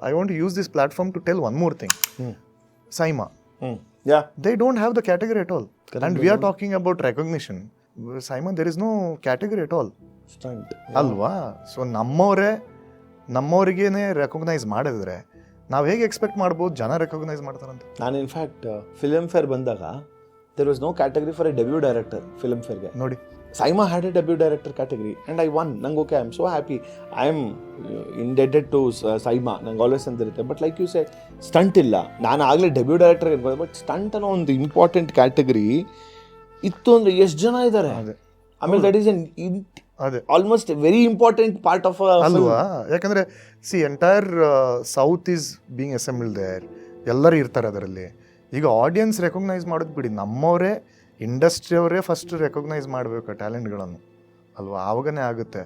I want to use this platform to tell one more thing. Saima. Yeah. They don't have the category at all. And we are talking about recognition. Saima, there is no category at all. Stunt. ಅಲ್ವಾ? So ನಮ್ಮವ್ರಿಗೇನೆ recognise ಮಾಡಿದ್ರೆ ನಾವು ಹೇಗೆ expect ಮಾಡ್ಬೋದು ಜನ recognise ಮಾಡ್ತಾರಂತ? ನಾನು in fact Filmfare ಬಂದಾಗ there was no category for a debut director ಫಿಲ್ಮ್ ಫೇರ್ಗೆ. ನೋಡಿ, Saima had a debut director category and I won. Nange okay, I'm so happy. I am indebted to Saima. Nange always ಅಂದಿರುತ್ತೆ. But like you said, stunt ಇಲ್ಲ. ನಾನು ಆಗಲೇ debut director ಇರ್ಬೋದು, but stunt ಅನ್ನೋ ಒಂದು important category ಇತ್ತು ಅಂದರೆ ಎಷ್ಟು ಜನ ಇದ್ದಾರೆ. ಆಮೇಲೆ ದಟ್ ಈಸ್ ಅದೇ almost very important part of ಅಲ್ವಾ? ಯಾಕಂದರೆ entire south is being assembled there, ಎಲ್ಲರೂ ಇರ್ತಾರೆ ಅದರಲ್ಲಿ. ಈಗ ಆಡಿಯನ್ಸ್ ರೆಕಗ್ನೈಸ್ ಮಾಡೋದು ಬಿಡಿ, ನಮ್ಮವರೇ ಇಂಡಸ್ಟ್ರಿಯವರೇ ಫಸ್ಟ್ ರೆಕಗ್ನೈಸ್ ಮಾಡಬೇಕು ಟ್ಯಾಲೆಂಟ್ಗಳನ್ನು ಅಲ್ವಾ? ಆವಾಗನೇ ಆಗುತ್ತೆ.